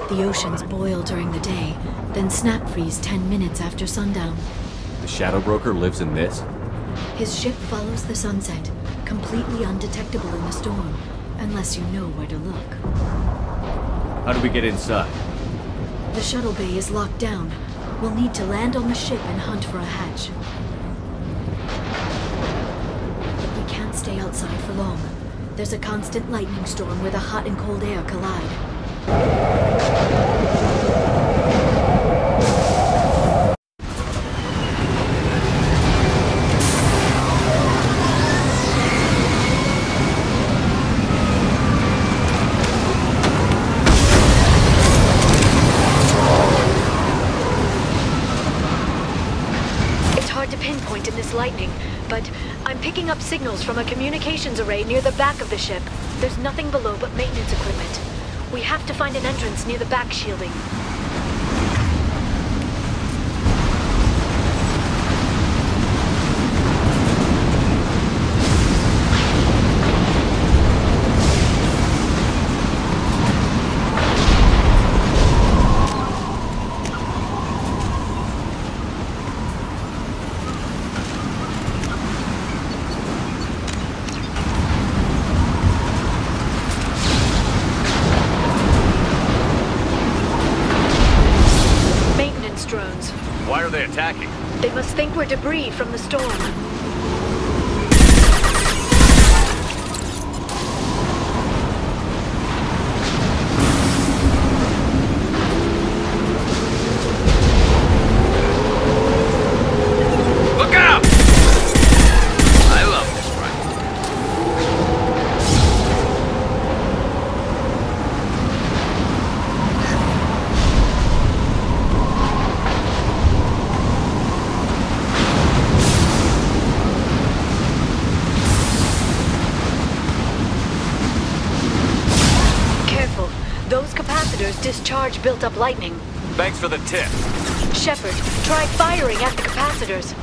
The oceans boil during the day, then snap freeze 10 minutes after sundown. The Shadow Broker lives in this? His ship follows the sunset, completely undetectable in the storm, unless you know where to look. How do we get inside? The shuttle bay is locked down. We'll need to land on the ship and hunt for a hatch. But we can't stay outside for long. There's a constant lightning storm where the hot and cold air collide. Lightning, but I'm picking up signals from a communications array near the back of the ship. There's nothing below but maintenance equipment. We have to find an entrance near the back shielding. Attacking. They must think we're debris from the storm. Look out! I love this ride. Discharge built-up lightning. Thanks for the tip. Shepard, try firing at the capacitors.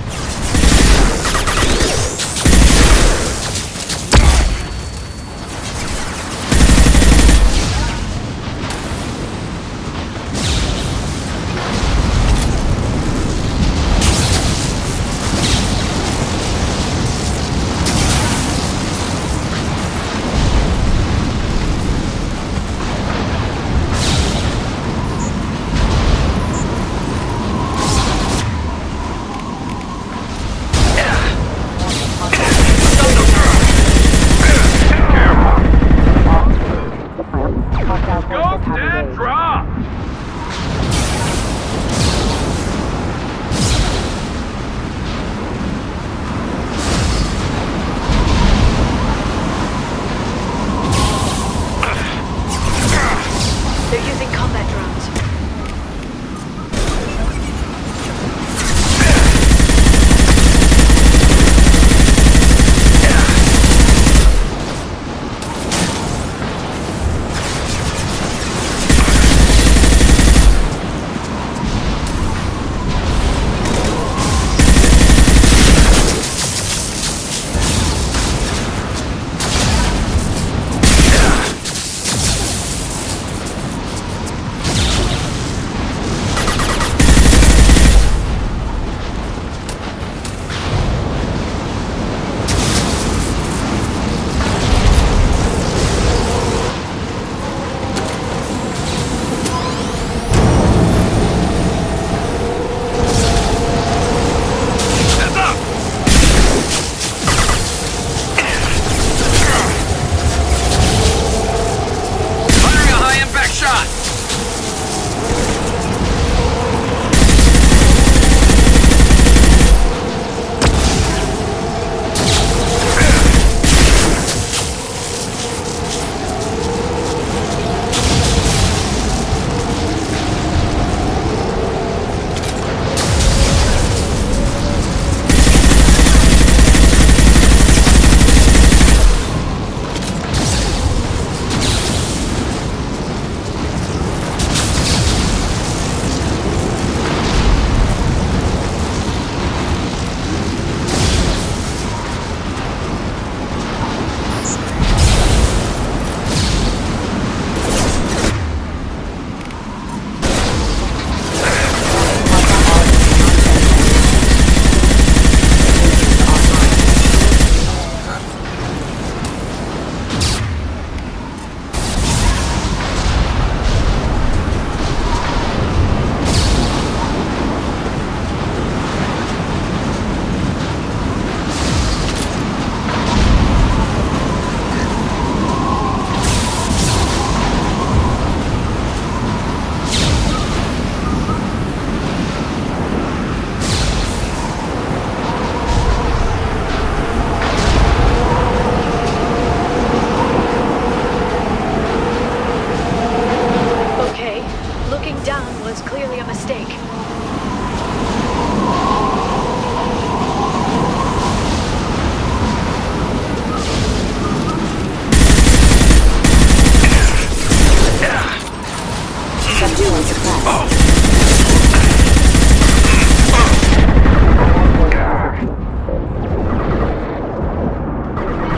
Subdue suppressed.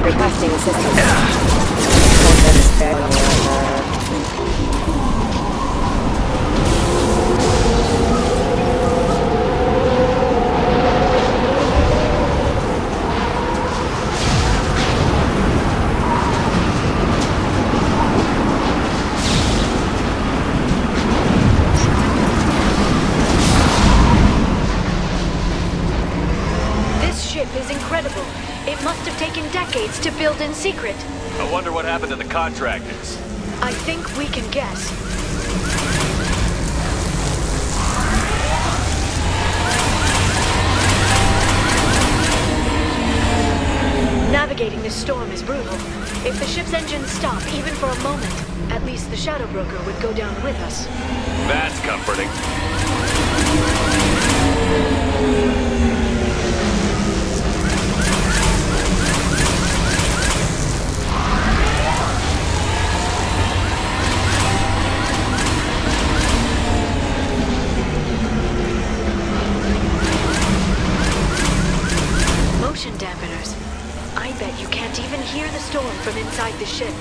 Requesting assistance. Is incredible. It must have taken decades to build in secret. I wonder what happened to the contractors. I think we can guess. Navigating this storm is brutal. If the ship's engines stop, even for a moment, at least the Shadow Broker would go down with us. That's comforting. Motion dampeners. I bet you can't even hear the storm from inside the ship.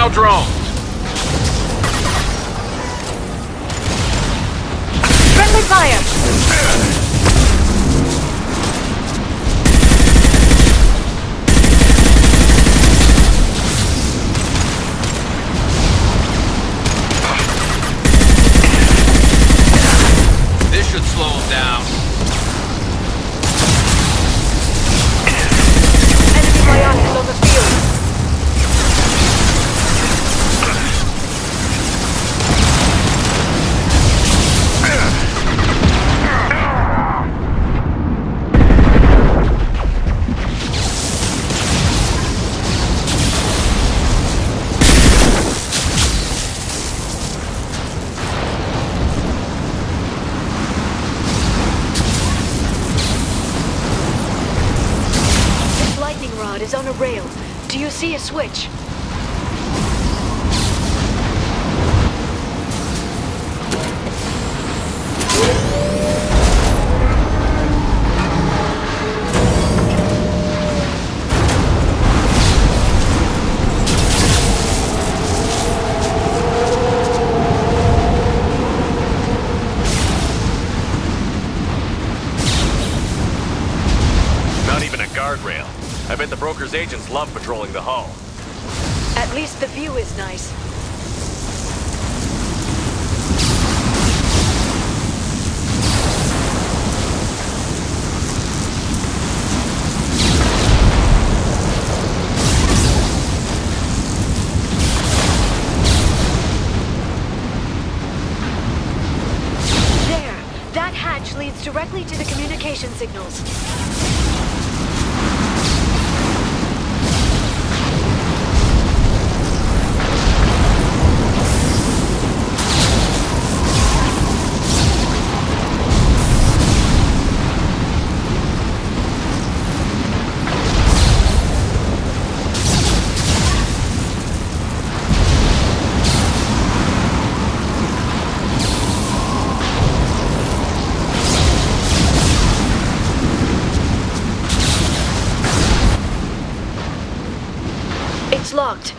now drones. Friendly fire! This should slow them down. Enemy biotics on the field. Is on a rail. Do you see a switch? Not even a guardrail. I bet the broker's agents love patrolling the hull. At least the view is nice. There! That hatch leads directly to the communication signals. It's locked.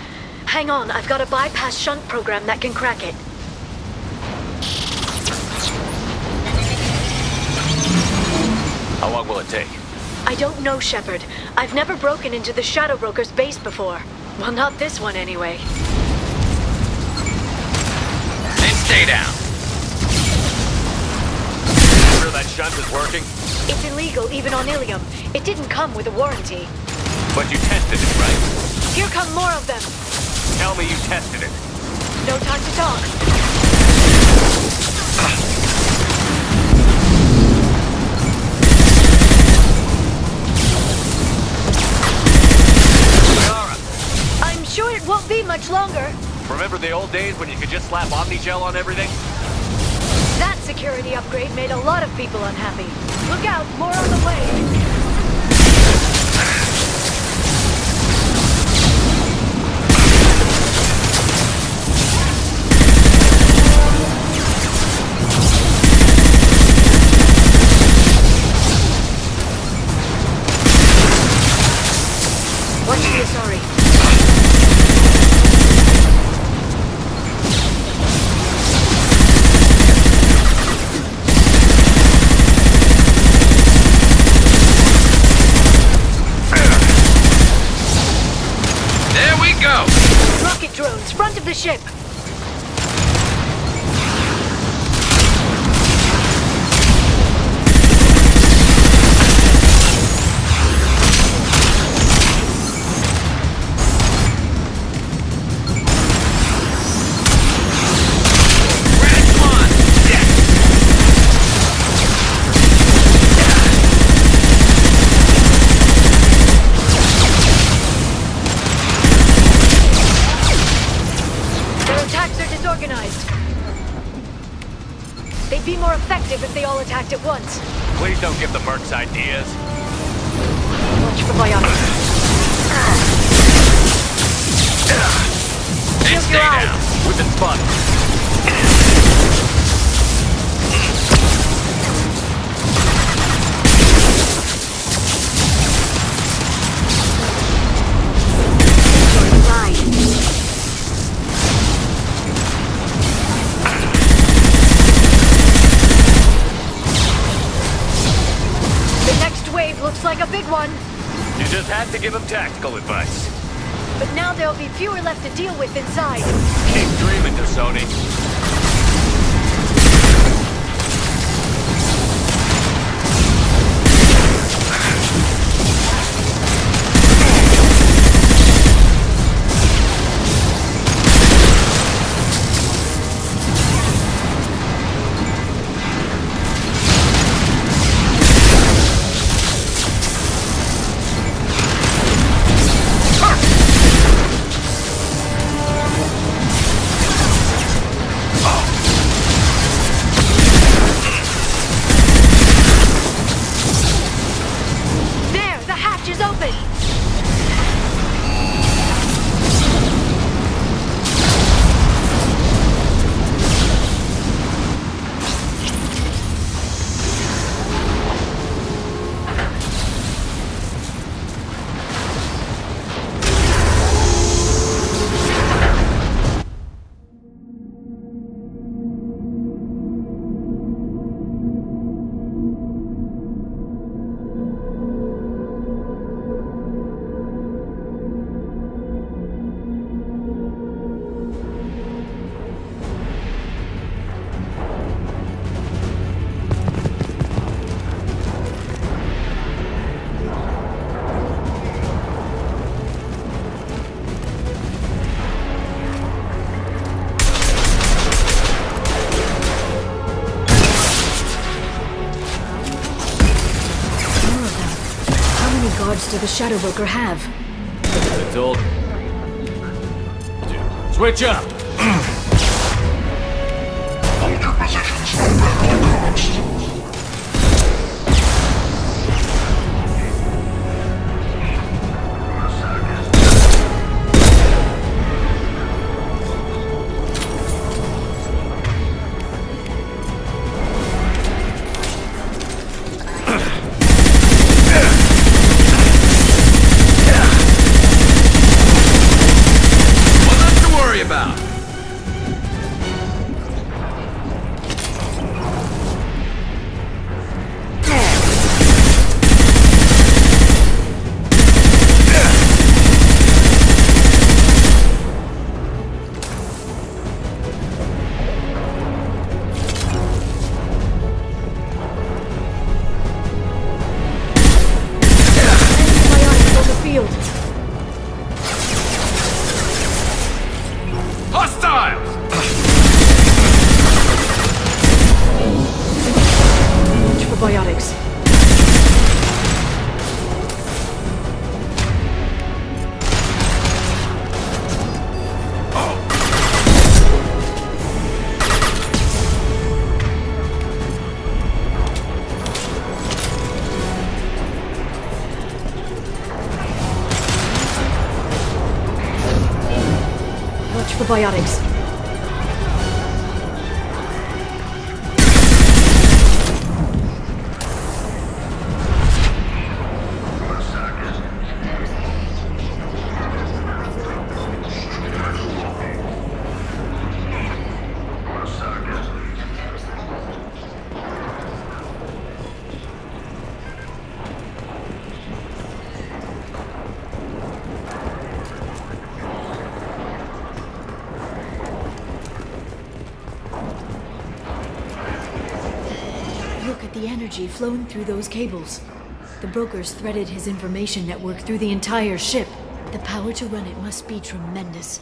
Hang on, I've got a bypass shunt program that can crack it. How long will it take? I don't know, Shepard. I've never broken into the Shadow Broker's base before. Well, not this one anyway. And stay down. Sure that shunt is working? It's illegal even on Ilium. It didn't come with a warranty. But you tested it, right? Here come more of them. Tell me you tested it. No time to talk. I'm sure it won't be much longer. Remember the old days when you could just slap Omnigel on everything? That security upgrade made a lot of people unhappy. Look out, more on the way. Watch the Asari. There we go. Rocket drones, front of the ship. They'd be more effective if they all attacked at once. Please don't give the mercs ideas. Watch for biotics. And stay down. Within spot. Looks like a big one. You just had to give him tactical advice. But now there'll be fewer left to deal with inside. Keep dreaming, Sony. Do the Shadow Broker have? I told switch up! Hold your positions no matter the cost. For biotics. The energy flowing through those cables. The brokers threaded his information network through the entire ship. The power to run it must be tremendous.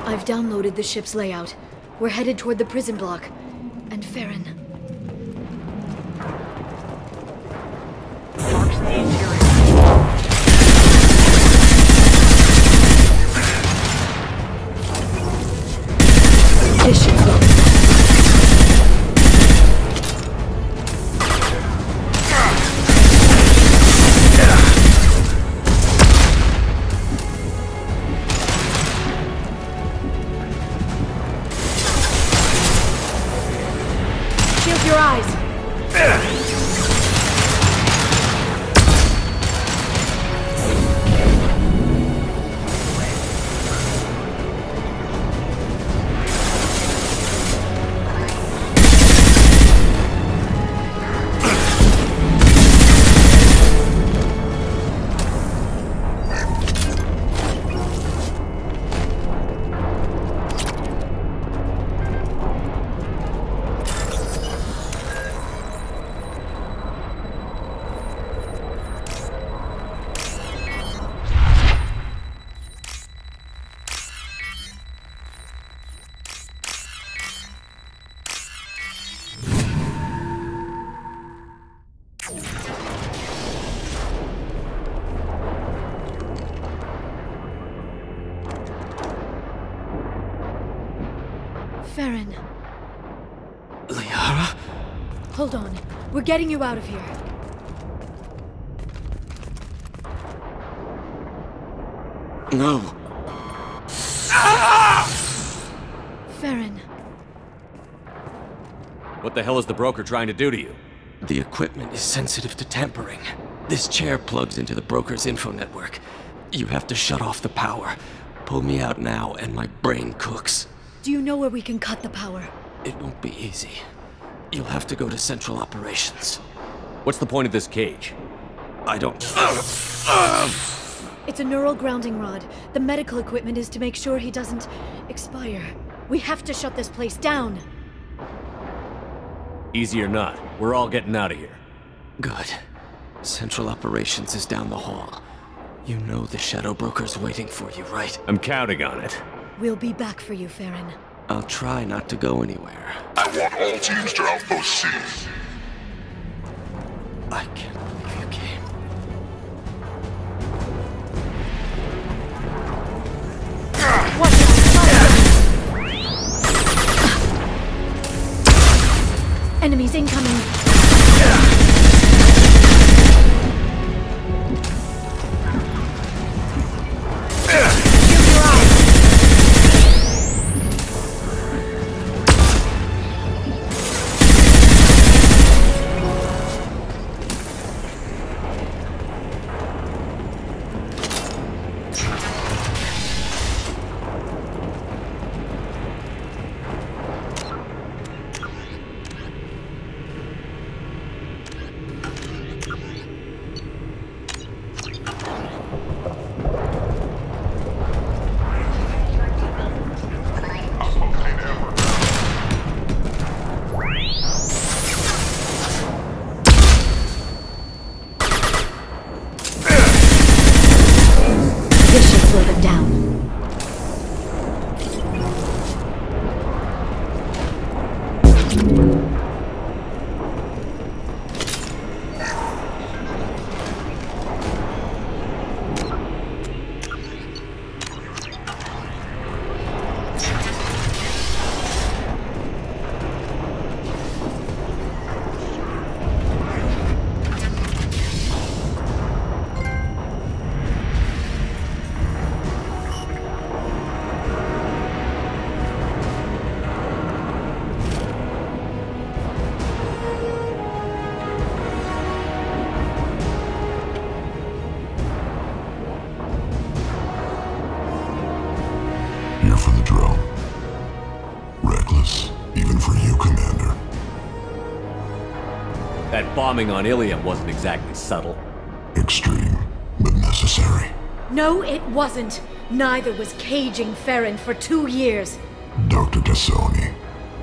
I've downloaded the ship's layout. We're headed toward the prison block. And Farron. Marks the interior. This ship's locked. Farron. Liara? Hold on. We're getting you out of here. No. Farron. What the hell is the broker trying to do to you? The equipment is sensitive to tampering. This chair plugs into the broker's info network. You have to shut off the power. Pull me out now and my brain cooks. Do you know where we can cut the power? It won't be easy. You'll have to go to Central Operations. What's the point of this cage? I don't... It's a neural grounding rod. The medical equipment is to make sure he doesn't expire. We have to shut this place down. Easy or not, we're all getting out of here. Good. Central Operations is down the hall. You know the Shadow Broker's waiting for you, right? I'm counting on it. We'll be back for you, Farron. I'll try not to go anywhere. I want all teams to Outpost C. I can't believe you came. Watch out! Enemies incoming! Here for the drill. Reckless, even for you, Commander. That bombing on Ilium wasn't exactly subtle. Extreme, but necessary. No, it wasn't. Neither was caging Farron for 2 years. Dr. Cassoni,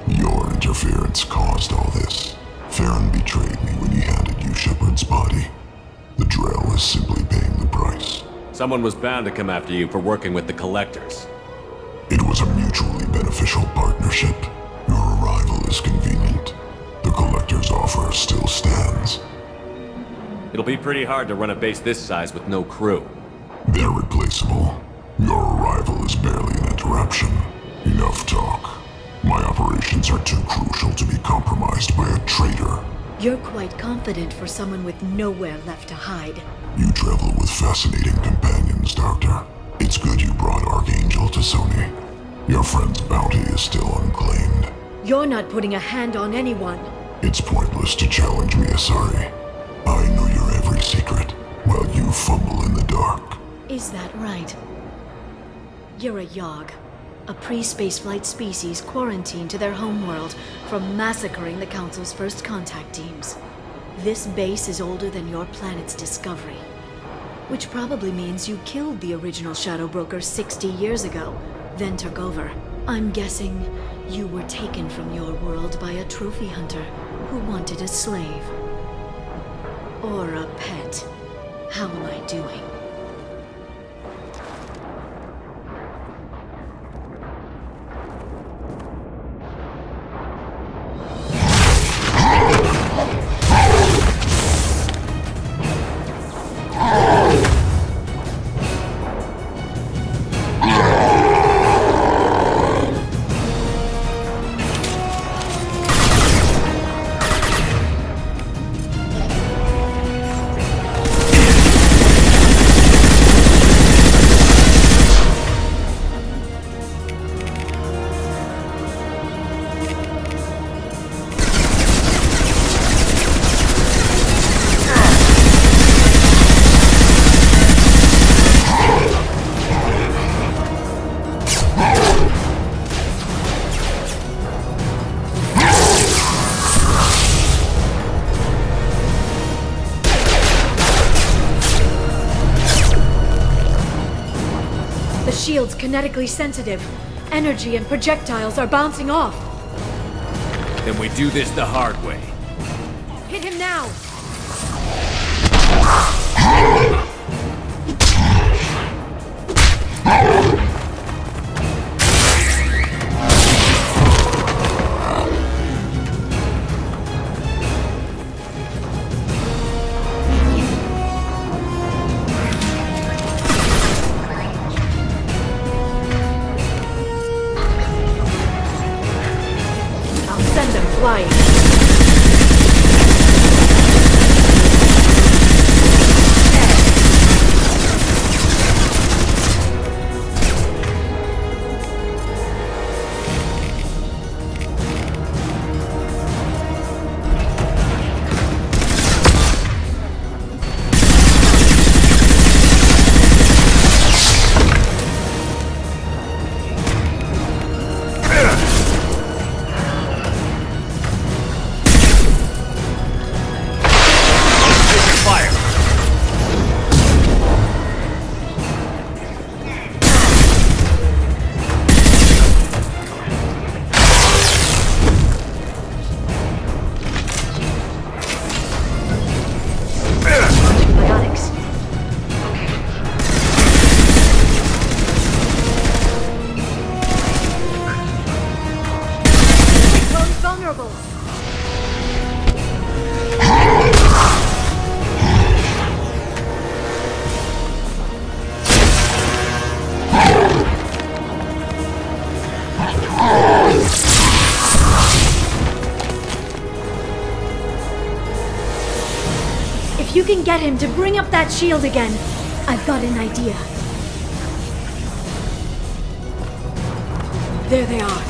your interference caused all this. Farron betrayed me when he handed you Shepard's body. The drill is simply paying the price. Someone was bound to come after you for working with the Collectors. It was a mutually beneficial partnership. Your arrival is convenient. The Collector's offer still stands. It'll be pretty hard to run a base this size with no crew. They're replaceable. Your arrival is barely an interruption. Enough talk. My operations are too crucial to be compromised by a traitor. You're quite confident for someone with nowhere left to hide. You travel with fascinating companions, Doctor. It's good you brought Archangel to Sony. Your friend's bounty is still unclaimed. You're not putting a hand on anyone. It's pointless to challenge me, Asari. I know your every secret, while you fumble in the dark. Is that right? You're a Yogg, a pre-spaceflight species quarantined to their homeworld from massacring the Council's first contact teams. This base is older than your planet's discovery, which probably means you killed the original Shadow Broker 60 years ago, then took over. I'm guessing you were taken from your world by a trophy hunter who wanted a slave. Or a pet. How am I doing? The shield's kinetically sensitive. Energy and projectiles are bouncing off. Then we do this the hard way. Hit him now! Flying. If you can get him to bring up that shield again, I've got an idea. There they are.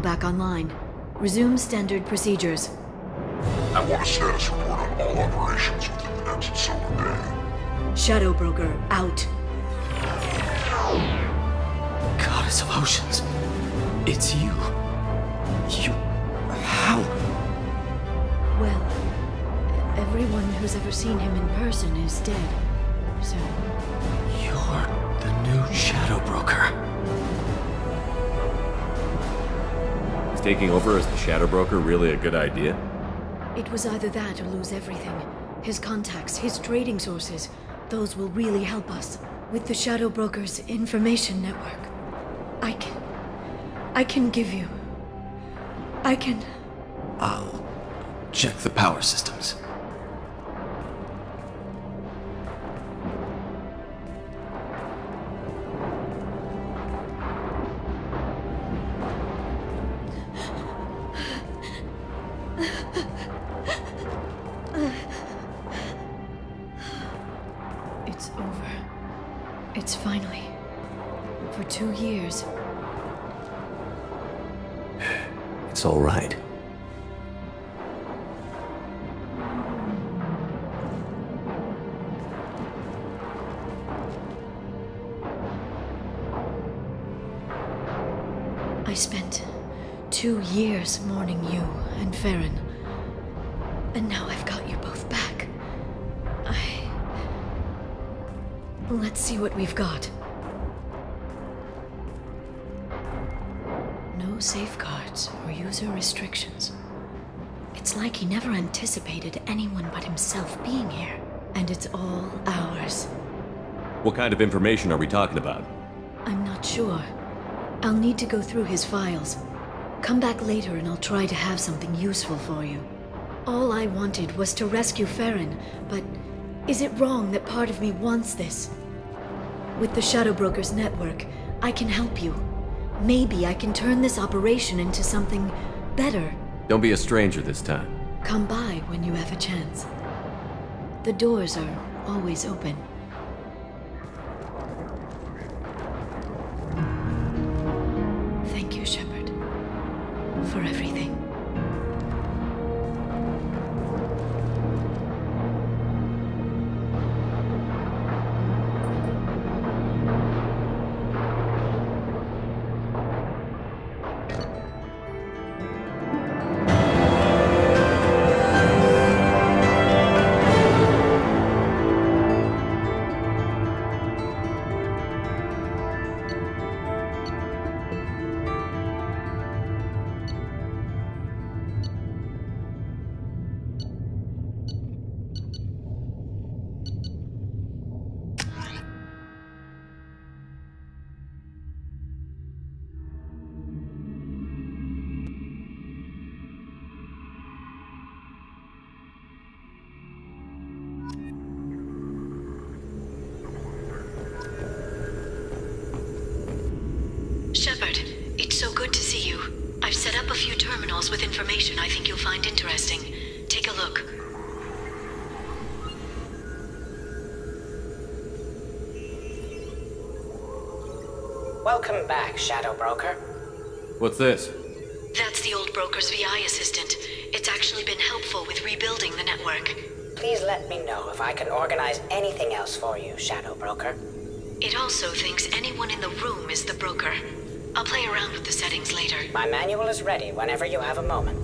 Back online. Resume standard procedures. I want a status report on all operations within the next solar day. Shadow Broker, out. Goddess of Oceans. It's you. You... how? Well, everyone who's ever seen him in person is dead, so... You're the new Shadow Broker. Taking over as the Shadow Broker really a good idea? It was either that or lose everything. His contacts, his trading sources, those will really help us. With the Shadow Broker's information network, I can give you I can... I'll check the power systems. It's over. It's finally... For 2 years. It's all right. I spent 2 years mourning you and Farron. And now I've got you both back. Let's see what we've got. No safeguards or user restrictions. It's like he never anticipated anyone but himself being here. And it's all ours. What kind of information are we talking about? I'm not sure. I'll need to go through his files. Come back later and I'll try to have something useful for you. All I wanted was to rescue Farron, but is it wrong that part of me wants this? With the Shadow Brokers network, I can help you. Maybe I can turn this operation into something better. Don't be a stranger this time. Come by when you have a chance. The doors are always open. Thank you, Shepard, for everything. Shepard, it's so good to see you. I've set up a few terminals with information I think you'll find interesting. Take a look. Welcome back, Shadow Broker. What's this? That's the old broker's VI assistant. It's actually been helpful with rebuilding the network. Please let me know if I can organize anything else for you, Shadow Broker. It also thinks anyone in the room is the broker. I'll play around with the settings later. My manual is ready whenever you have a moment.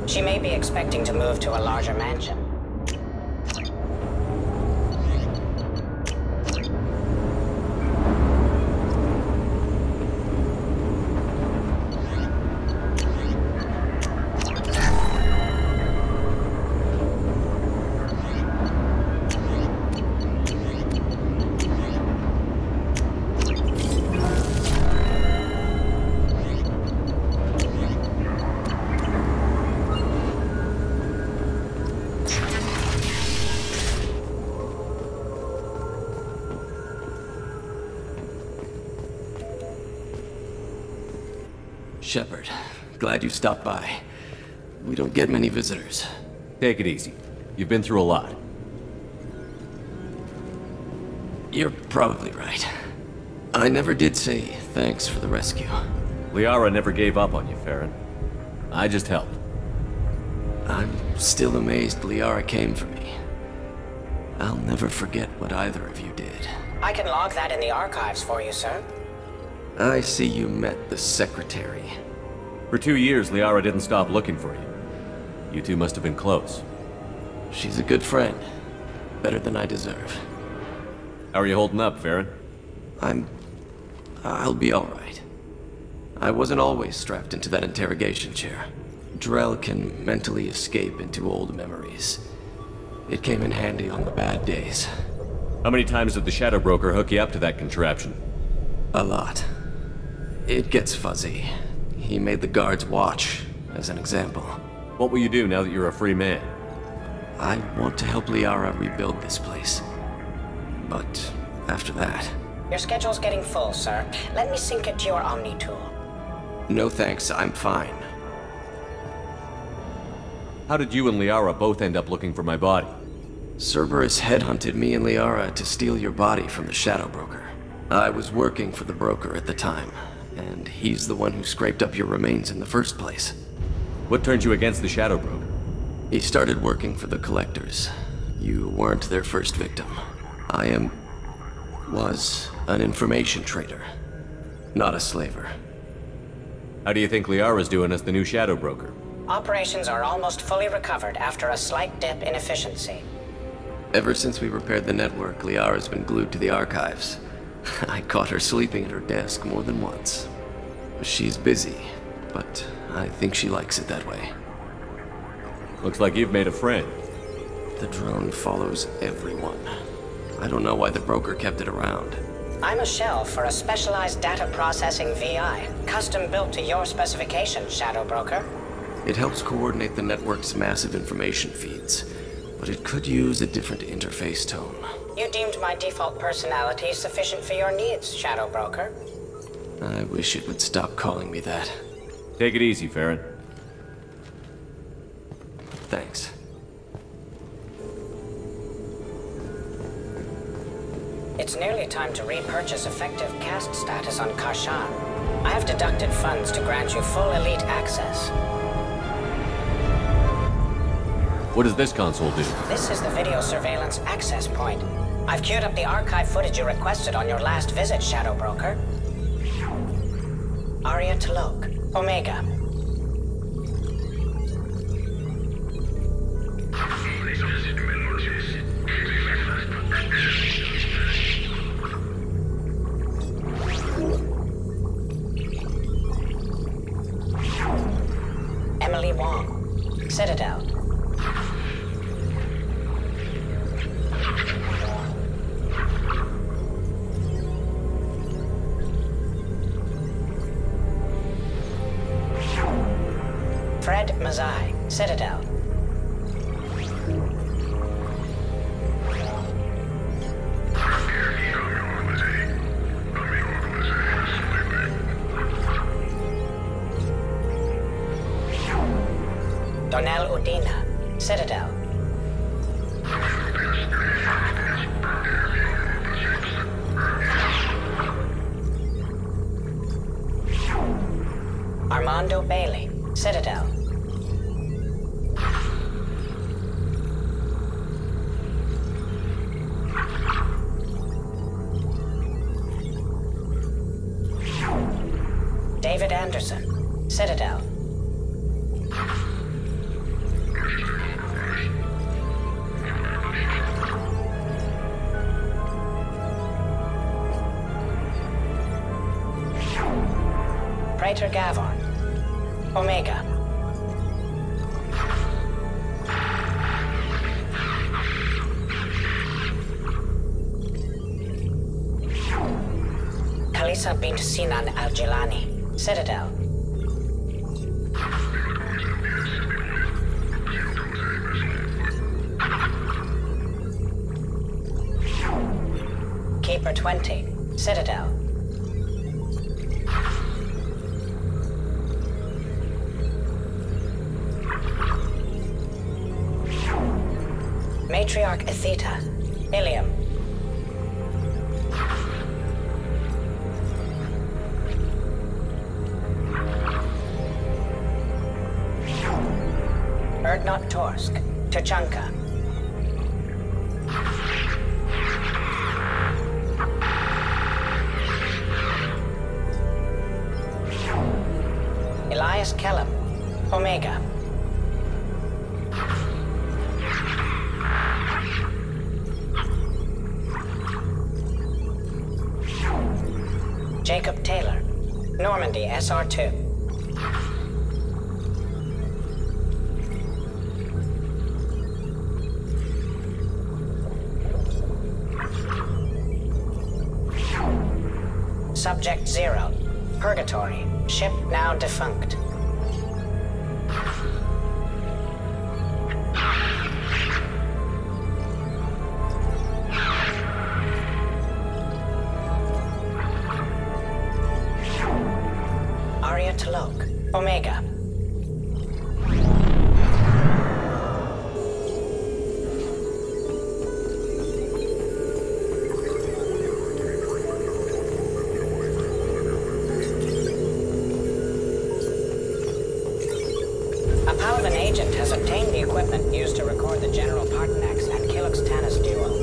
She may be expecting to move to a larger mansion. Shepard, glad you stopped by. We don't get many visitors. Take it easy. You've been through a lot. You're probably right. I never did say thanks for the rescue. Liara never gave up on you, Farron. I just helped. I'm still amazed Liara came for me. I'll never forget what either of you did. I can log that in the archives for you, sir. I see you met the secretary. For 2 years, Liara didn't stop looking for you. You two must have been close. She's a good friend. Better than I deserve. How are you holding up, Farron? I'll be alright. I wasn't always strapped into that interrogation chair. Drell can mentally escape into old memories. It came in handy on the bad days. How many times did the Shadow Broker hook you up to that contraption? A lot. It gets fuzzy. He made the guards watch, as an example. What will you do now that you're a free man? I want to help Liara rebuild this place. But after that... Your schedule's getting full, sir. Let me sync it to your Omni tool. No thanks, I'm fine. How did you and Liara both end up looking for my body? Cerberus headhunted me and Liara to steal your body from the Shadow Broker. I was working for the broker at the time, and he's the one who scraped up your remains in the first place. What turned you against the Shadow Broker? He started working for the Collectors. You weren't their first victim. I was an information trader, not a slaver. How do you think Liara's doing as the new Shadow Broker? Operations are almost fully recovered after a slight dip in efficiency. Ever since we repaired the network, Liara's been glued to the archives. I caught her sleeping at her desk more than once. She's busy, but I think she likes it that way. Looks like you've made a friend. The drone follows everyone. I don't know why the broker kept it around. I'm a shell for a specialized data processing VI, custom built to your specifications, Shadow Broker. It helps coordinate the network's massive information feeds, but it could use a different interface tone. You deemed my default personality sufficient for your needs, Shadow Broker. I wish it would stop calling me that. Take it easy, Farron. Thanks. It's nearly time to repurchase effective caste status on Karshan. I have deducted funds to grant you full elite access. What does this console do? This is the video surveillance access point. I've queued up the archive footage you requested on your last visit, Shadow Broker. Aria Talok, Omega. Emily Wong, Citadel. Fred Mazai, Citadel. Donnell Udina, Citadel. Armando Bailey, Citadel. David Anderson, Citadel. Writer Gavon. Omega. Kalisa bint Sinan al-Jilani. Citadel. Keeper 20. Citadel. Matriarch Atheta. Ilium. Erdnot Torsk. Tachanka. Elias Kellam. Omega. Jacob Taylor. Normandy SR2. Subject 0. Purgatory. Ship now defunct. Arya Talok. Omega. A Paladin agent has obtained the equipment used to record the General Partenax and Kilux Tanis duel.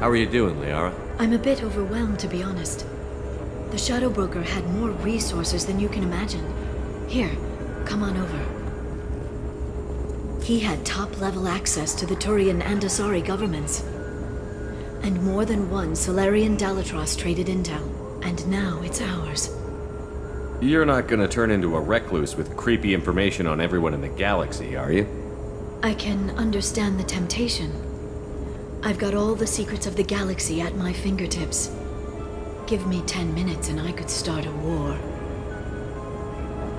How are you doing, Liara? I'm a bit overwhelmed, to be honest. The Shadow Broker had more resources than you can imagine. Here, come on over. He had top-level access to the Turian and Asari governments. And more than one Solarian Dalatros traded intel. And now it's ours. You're not gonna turn into a recluse with creepy information on everyone in the galaxy, are you? I can understand the temptation. I've got all the secrets of the galaxy at my fingertips. Give me 10 minutes and I could start a war.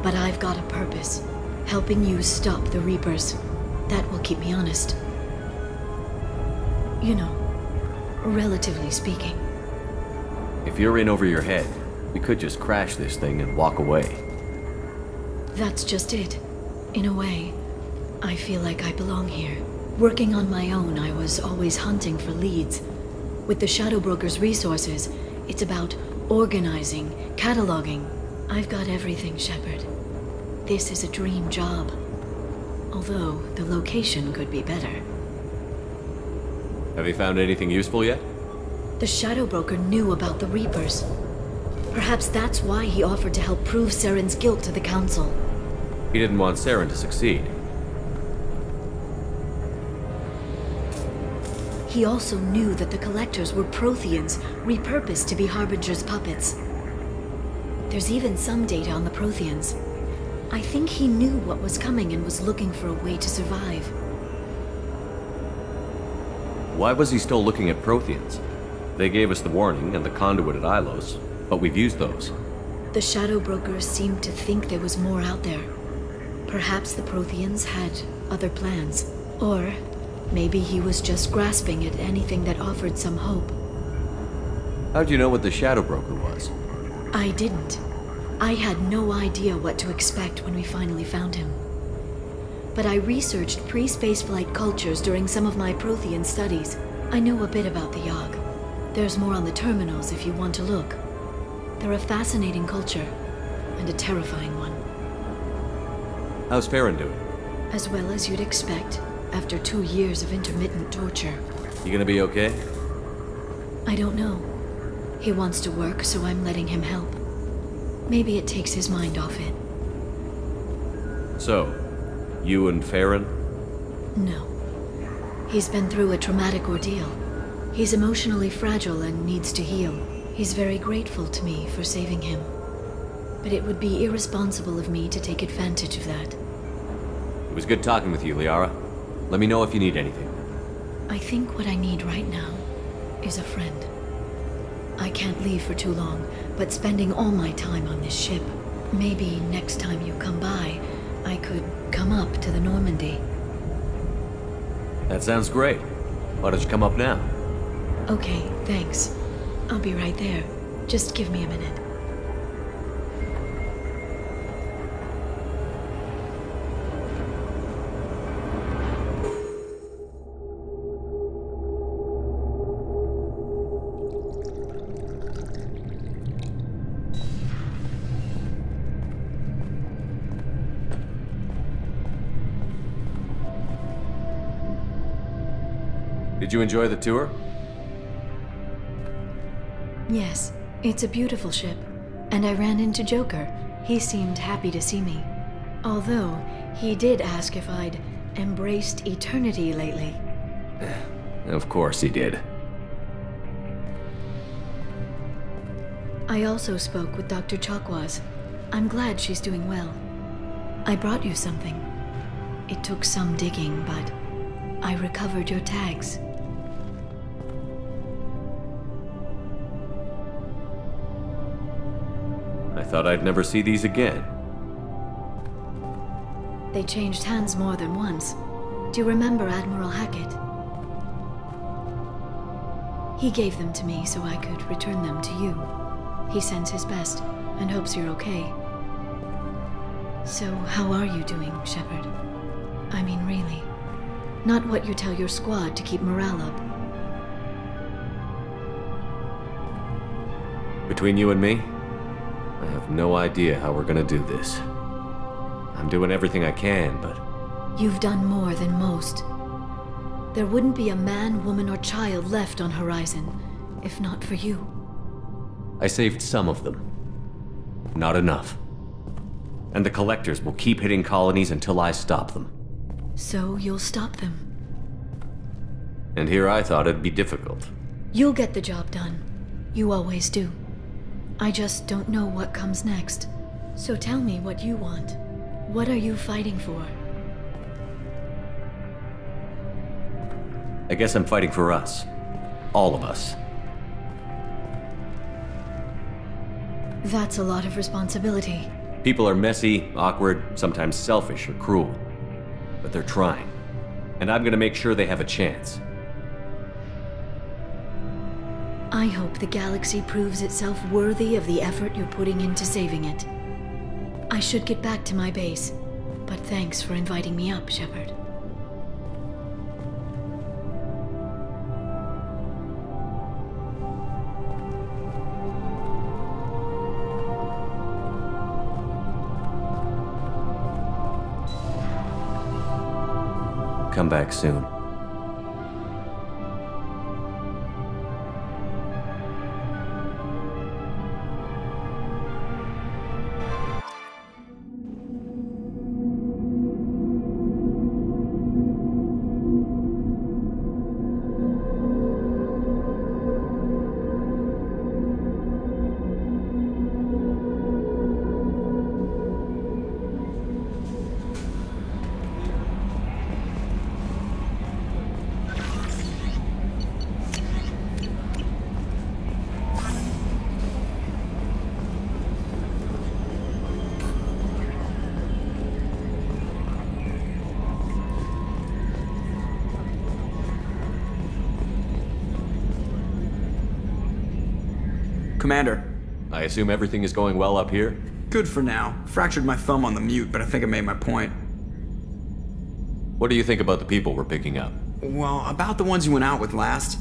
But I've got a purpose. Helping you stop the Reapers. That will keep me honest. You know, relatively speaking. If you're in over your head, we could just crash this thing and walk away. That's just it. In a way, I feel like I belong here. Working on my own, I was always hunting for leads. With the Shadow Broker's resources, it's about organizing, cataloging. I've got everything, Shepard. This is a dream job. Although, the location could be better. Have you found anything useful yet? The Shadow Broker knew about the Reapers. Perhaps that's why he offered to help prove Saren's guilt to the Council. He didn't want Saren to succeed. He also knew that the Collectors were Protheans, repurposed to be Harbinger's puppets. There's even some data on the Protheans. I think he knew what was coming and was looking for a way to survive. Why was he still looking at Protheans? They gave us the warning and the conduit at Ilos, but we've used those. The Shadow Brokers seemed to think there was more out there. Perhaps the Protheans had other plans. Or maybe he was just grasping at anything that offered some hope. How'd you know what the Shadow Broker was? I didn't. I had no idea what to expect when we finally found him. But I researched pre-spaceflight cultures during some of my Prothean studies. I know a bit about the Yogg. There's more on the terminals if you want to look. They're a fascinating culture, and a terrifying one. How's Farron doing? As well as you'd expect, after 2 years of intermittent torture. You gonna be okay? I don't know. He wants to work, so I'm letting him help. Maybe it takes his mind off it. So, you and Farron? No. He's been through a traumatic ordeal. He's emotionally fragile and needs to heal. He's very grateful to me for saving him. But it would be irresponsible of me to take advantage of that. It was good talking with you, Liara. Let me know if you need anything. I think what I need right now is a friend. I can't leave for too long, but spending all my time on this ship. Maybe next time you come by, I could come up to the Normandy. That sounds great. Why don't you come up now? Okay, thanks. I'll be right there. Just give me a minute. Did you enjoy the tour? Yes, it's a beautiful ship. And I ran into Joker. He seemed happy to see me. Although, he did ask if I'd embraced eternity lately. Of course he did. I also spoke with Dr. Chakwas. I'm glad she's doing well. I brought you something. It took some digging, but I recovered your tags. I thought I'd never see these again. They changed hands more than once. Do you remember Admiral Hackett? He gave them to me so I could return them to you. He sends his best and hopes you're okay. So, how are you doing, Shepard? I mean, really. Not what you tell your squad to keep morale up. Between you and me, I have no idea how we're gonna do this. I'm doing everything I can, but... You've done more than most. There wouldn't be a man, woman, or child left on Horizon, if not for you. I saved some of them. Not enough. And the Collectors will keep hitting colonies until I stop them. So you'll stop them. And here I thought it'd be difficult. You'll get the job done. You always do. I just don't know what comes next. So tell me what you want. What are you fighting for? I guess I'm fighting for us. All of us. That's a lot of responsibility. People are messy, awkward, sometimes selfish or cruel. But they're trying. And I'm gonna make sure they have a chance. I hope the galaxy proves itself worthy of the effort you're putting into saving it. I should get back to my base, but thanks for inviting me up, Shepard. Come back soon. Commander. I assume everything is going well up here? Good for now. Fractured my thumb on the mute, but I think I made my point. What do you think about the people we're picking up? Well, about the ones you went out with last.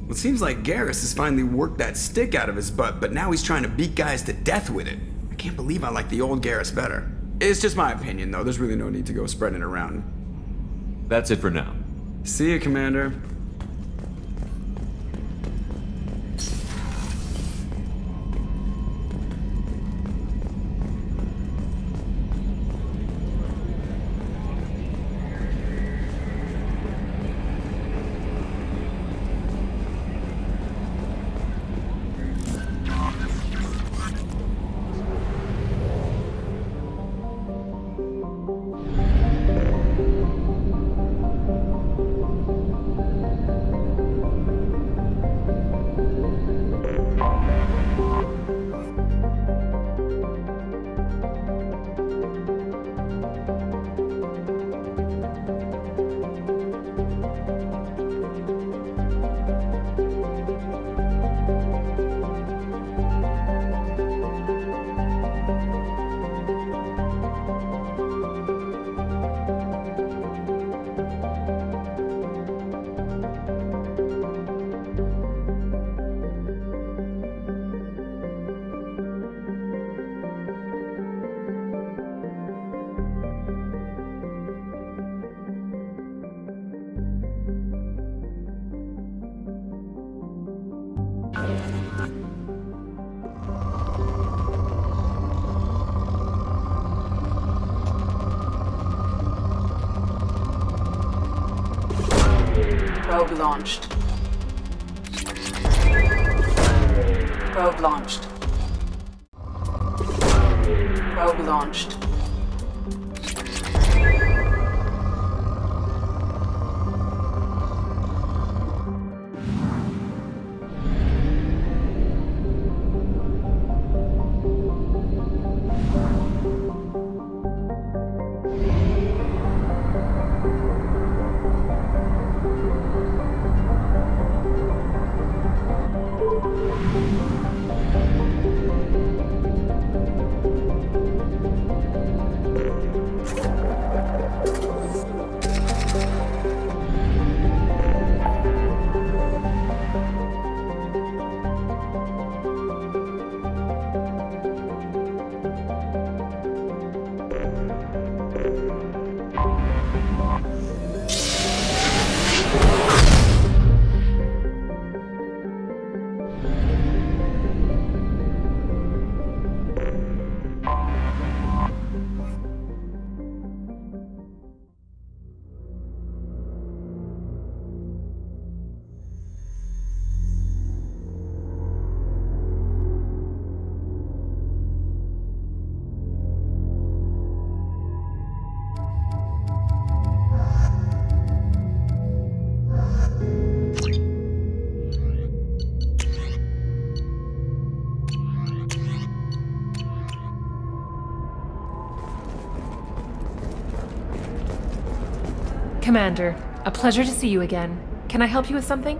It seems like Garrus has finally worked that stick out of his butt, but now he's trying to beat guys to death with it. I can't believe I like the old Garrus better. It's just my opinion, though. There's really no need to go spreading it around. That's it for now. See you, Commander. Probe launched. Probe launched. Probe launched. Commander, a pleasure to see you again. Can I help you with something?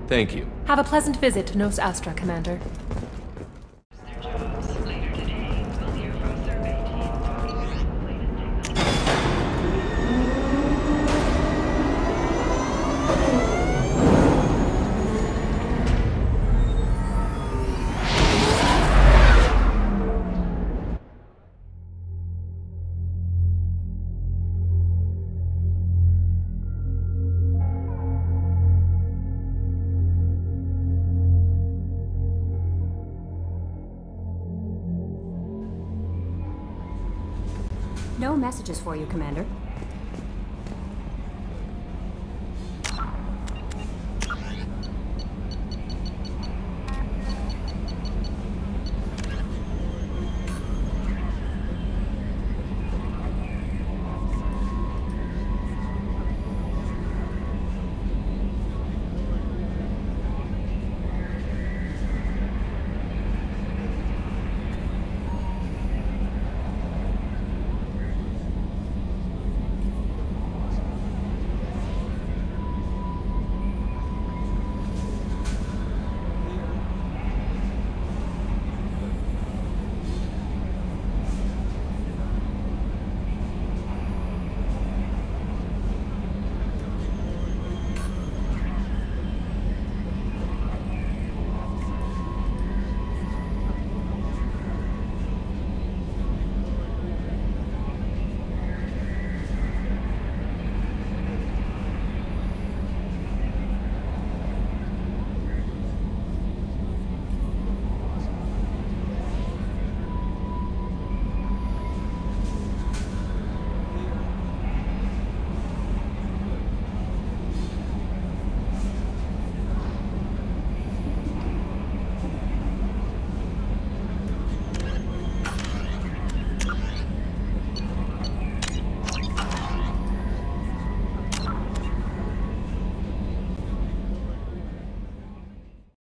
Thank you. Have a pleasant visit to Nos Astra, Commander. No messages for you, Commander.